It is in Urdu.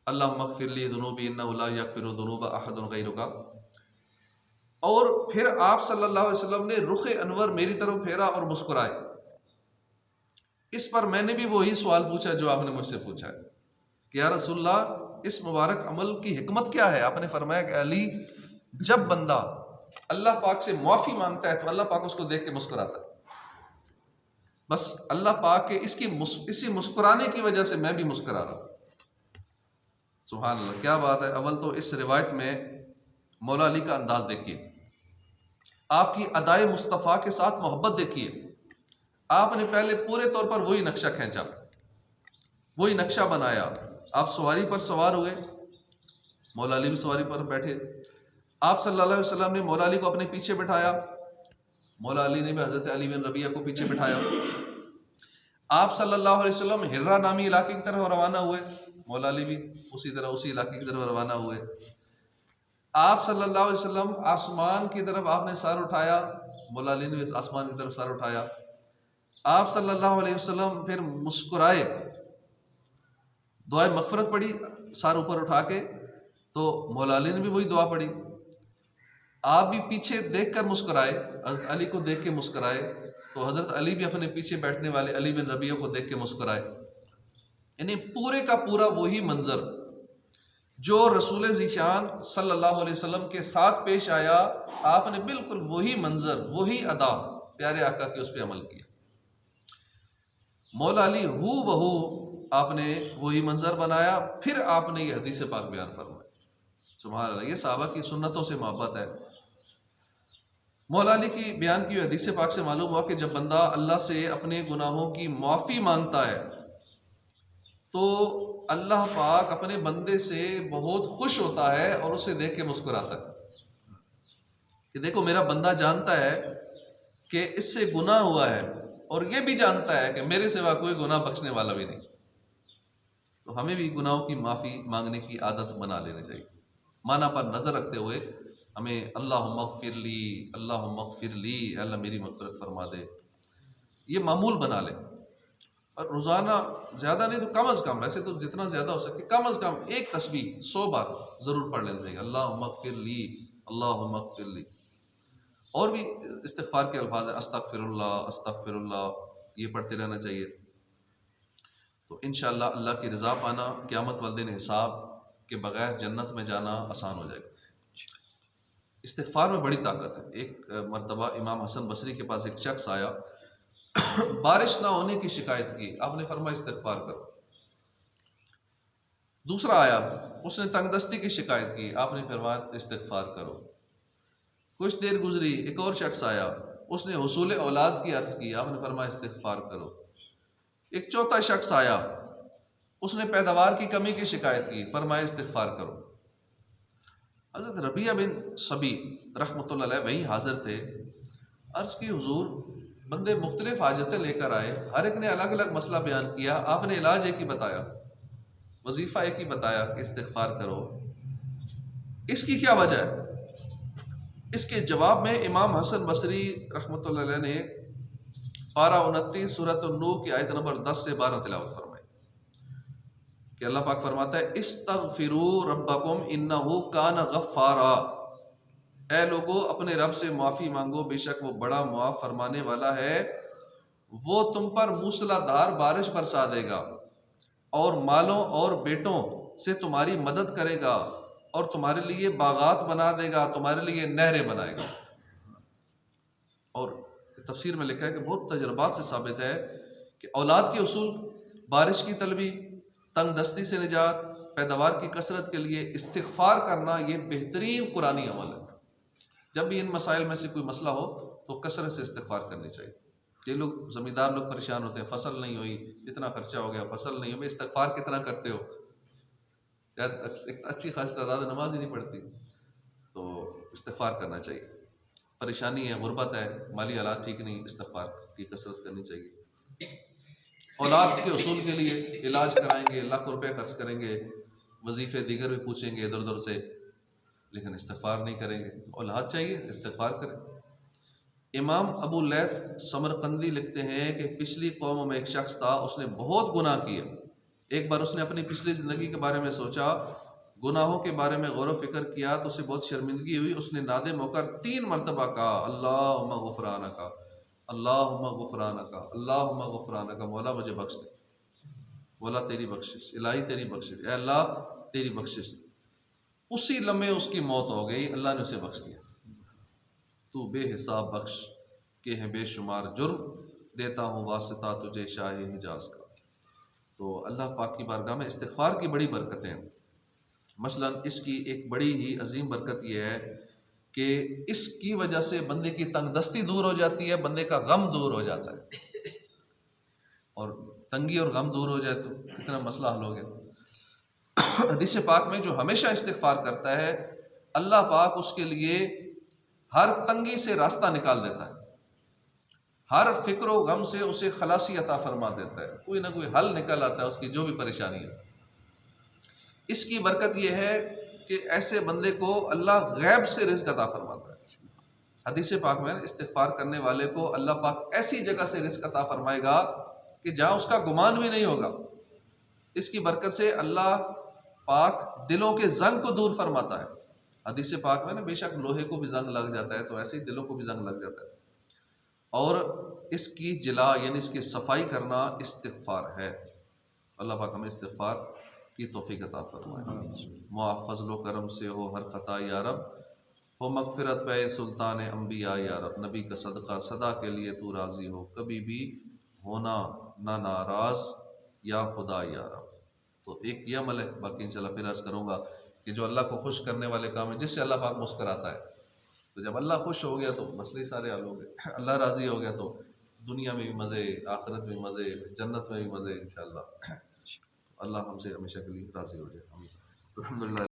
اللہم اغفر لی ذنوبی انہ لا یغفر الذنوب احد غیرک. اور پھر آپ صلی اللہ علیہ وسلم نے رخ انور میری طرف پھیرا اور مسکرائے. اس پر میں نے بھی وہی سوال پوچھا جو آپ نے مجھ سے پوچھا ہے کہ یا رسول اللہ اس مبارک عمل کی حکمت کیا ہے؟ آپ نے فرمایا کہ علی، جب بندہ اللہ پاک سے معافی مانگتا ہے تو اللہ پاک اس کو دیکھ کے مسکراتا ہے. بس اللہ پاک کے اسی مسکرانے کی وجہ سے میں بھی مسکرا رہا ہوں. سبحان اللہ، کیا بات ہے. اول تو اس روایت میں مولا علی کا انداز دیکھیے، آپ کی ادائے مصطفیٰ کے ساتھ محبت دیکھیے. آپ نے پہلے پورے طور پر وہی نقشہ کھینچا، وہی نقشہ بنایا. آپ سواری پر سوار ہوئے، مولا علی بھی سواری پر بیٹھے. آپ صلی اللہ علیہ وسلم نے مولا علی کو اپنے پیچھے بٹھایا، مولا علی نے بھی حضرت علی بن ربیعہ کو پیچھے بٹھایا. آپ صلی اللہ علیہ وسلم ہررا نامی علاقے کی طرف روانہ ہوئے، مولا علی بھی اسی طرح اسی علاقے کی طرف روانہ ہوئے. آپ صلی اللہ علیہ وسلم آسمان کی طرف آپ نے سر اٹھایا، مولا علی نے بھی آسمان کی طرف سر اٹھایا. آپ صلی اللہ علیہ وسلم پھر مسکرائے، دعائے مغفرت پڑھی سر اوپر اٹھا کے، تو مولا علی نے بھی وہی دعا پڑھی. آپ بھی پیچھے دیکھ کر مسکرائے، حضرت علی کو دیکھ کے مسکرائے، تو حضرت علی بھی اپنے پیچھے بیٹھنے والے علی بن ربیعہ کو دیکھ کے مسکرائے. یعنی پورے کا پورا وہی منظر جو رسول ذیشان صلی اللہ علیہ وسلم کے ساتھ پیش آیا، آپ نے بالکل وہی منظر، وہی ادا پیارے آقا کے اس پہ عمل کیا. مولا علی ہو بہو آپ نے وہی منظر بنایا. پھر آپ نے یہ حدیث پاک بیان فرمایا. سبحان اللہ، یہ صحابہ کی سنتوں سے محبت ہے. مولا علی کی بیان کی حدیث پاک سے معلوم ہوا کہ جب بندہ اللہ سے اپنے گناہوں کی معافی مانگتا ہے تو اللہ پاک اپنے بندے سے بہت خوش ہوتا ہے اور اسے دیکھ کے مسکراتا ہے کہ دیکھو میرا بندہ جانتا ہے کہ اس سے گناہ ہوا ہے، اور یہ بھی جانتا ہے کہ میرے سوا کوئی گناہ بخشنے والا بھی نہیں. تو ہمیں بھی گناہوں کی معافی مانگنے کی عادت بنا لینی چاہیے. معنی پر نظر رکھتے ہوئے ہمیں اللہم اغفر لی، اللہم اغفر لی، اے اللہ میری مغفرت فرما دے، یہ معمول بنا لیں. اور روزانہ زیادہ نہیں تو کم از کم، ویسے تو جتنا زیادہ ہو سکے کم از کم ایک تسبیح 100 بار ضرور پڑھ لینا چاہیے. اللہم اغفر لی، اللہم اغفر لی. اور بھی استغفار کے الفاظ ہیں، استغفر اللہ، استغفر اللہ، یہ پڑھتے رہنا چاہیے. تو انشاءاللہ اللہ کی رضا پانا، قیامت والدین حساب کے بغیر جنت میں جانا آسان ہو جائے گا. استغفار میں بڑی طاقت ہے. ایک مرتبہ امام حسن بصری کے پاس ایک شخص آیا، بارش نہ ہونے کی شکایت کی. آپ نے فرمایا استغفار کرو. دوسرا آیا، اس نے تنگ دستی کی شکایت کی. آپ نے فرمایا استغفار کرو. کچھ دیر گزری، ایک اور شخص آیا، اس نے حصول اولاد کی عرض کی. آپ نے فرمایا استغفار کرو. ایک چوتھا شخص آیا، اس نے پیداوار کی کمی کی شکایت کی. فرمایا استغفار کرو. حضرت ربیعہ بن صبی رحمۃ اللہ علیہ وہیں حاضر تھے. عرض کی حضور بندے مختلف حاجتیں لے کر آئے، ہر ایک نے الگ الگ مسئلہ بیان کیا، آپ نے علاج ایک ہی بتایا، وظیفہ ایک ہی بتایا کہ استغفار کرو. اس کی کیا وجہ ہے؟ اس کے جواب میں امام حسن بصری رحمۃ اللہ علیہ نے پارہ 29 سورۃ النور کی آیت نمبر 10 سے 12 تلاوت فرمائی کہ اللہ پاک فرماتا ہے استغفروا ربکم انہ کان غفارا. اے لوگو اپنے رب سے معافی مانگو، بے شک وہ بڑا معاف فرمانے والا ہے. وہ تم پر موسلا دھار بارش برسا دے گا، اور مالوں اور بیٹوں سے تمہاری مدد کرے گا، اور تمہارے لیے باغات بنا دے گا، تمہارے لیے نہریں بنائے گا. اور تفسیر میں لکھا ہے کہ بہت تجربات سے ثابت ہے کہ اولاد کے اصول، بارش کی طلبی، تنگ دستی سے نجات، پیداوار کی کثرت کے لیے استغفار کرنا، یہ بہترین قرآنی عمل ہے. جب بھی ان مسائل میں سے کوئی مسئلہ ہو تو کثرت سے استغفار کرنی چاہیے. یہ لوگ زمیندار لوگ پریشان ہوتے ہیں، فصل نہیں ہوئی، اتنا خرچہ ہو گیا، فصل نہیں ہوئی، استغفار کتنا کرتے ہو؟ ایک اچھی خاصی تعداد نماز ہی نہیں پڑھتی. تو استغفار کرنا چاہیے. پریشانی ہے، غربت ہے، مالی حالات ٹھیک نہیں، استغفار کی کثرت کرنی چاہیے. اولاد کے اصول کے لیے علاج کرائیں گے، لاکھ روپے خرچ کریں گے، وظیفے دیگر بھی پوچھیں گے ادھر ادھر سے، لیکن استغفار نہیں کریں گے. اولاد چاہیے، استغفار کریں. امام ابو لیث سمرقندی لکھتے ہیں کہ پچھلی قوموں میں ایک شخص تھا، اس نے بہت گناہ کیا. ایک بار اس نے اپنی پچھلی زندگی کے بارے میں سوچا، گناہوں کے بارے میں غور و فکر کیا تو اسے بہت شرمندگی ہوئی. اس نے نادم ہو کر 3 مرتبہ کہا اللہم غفرانک، اللہم غفرانک، اللہم غفرانک، مولا مجھے بخش دے، مولا تیری بخشش، الہی تیری بخشش، اے اللہ تیری بخشش. اسی لمحے اس کی موت ہو گئی، اللہ نے اسے بخش دیا. تو بے حساب بخش کہ ہیں بے شمار جرم، دیتا ہوں واسطہ تجھے شاہ حجاز کا. تو اللہ پاک کی بارگاہ میں استغفار کی بڑی برکتیں ہیں. مثلا اس کی ایک بڑی ہی عظیم برکت یہ ہے کہ اس کی وجہ سے بندے کی تنگ دستی دور ہو جاتی ہے، بندے کا غم دور ہو جاتا ہے. اور تنگی اور غم دور ہو جائے تو کتنا مسئلہ حل ہو گیا. حدیث پاک میں جو ہمیشہ استغفار کرتا ہے اللہ پاک اس کے لیے ہر تنگی سے راستہ نکال دیتا ہے، ہر فکر و غم سے اسے خلاصی عطا فرما دیتا ہے، کوئی نہ کوئی حل نکل آتا ہے اس کی جو بھی پریشانی ہے. اس کی برکت یہ ہے کہ ایسے بندے کو اللہ غیب سے رزق عطا فرماتا ہے. حدیث پاک میں استغفار کرنے والے کو اللہ پاک ایسی جگہ سے رزق عطا فرمائے گا کہ جہاں اس کا گمان بھی نہیں ہوگا. اس کی برکت سے اللہ پاک دلوں کے زنگ کو دور فرماتا ہے. حدیث پاک میں بے شک لوہے کو بھی زنگ لگ جاتا ہے تو ایسے ہی دلوں کو بھی زنگ لگ جاتا ہے. اور اس کی جلا یعنی اس کی صفائی کرنا استغفار ہے. اللہ پاک ہمیں استغفار کی توفیق عطا فرمائے. معاف فضل و کرم سے ہو ہر خطا یا رب، ہو مغفرت پہ سلطان انبیاء یا رب. نبی کا صدقہ صدا کے لیے تو راضی ہو، کبھی بھی ہونا نہ ناراض یا خدا یا رب. تو ایک یہ عمل ہے، باقی انشاءاللہ پھر عرض کروں گا کہ جو اللہ کو خوش کرنے والے کام ہے، جس سے اللہ پاک مسکراتا ہے. تو جب اللہ خوش ہو گیا تو مسئلے سارے حل ہو گئے. اللہ راضی ہو گیا تو دنیا میں بھی مزے، آخرت میں بھی مزے، جنت میں بھی مزے انشاءاللہ. اللہ ہم سے ہمیشہ کے لیے راضی ہو جائے. الحمدللہ.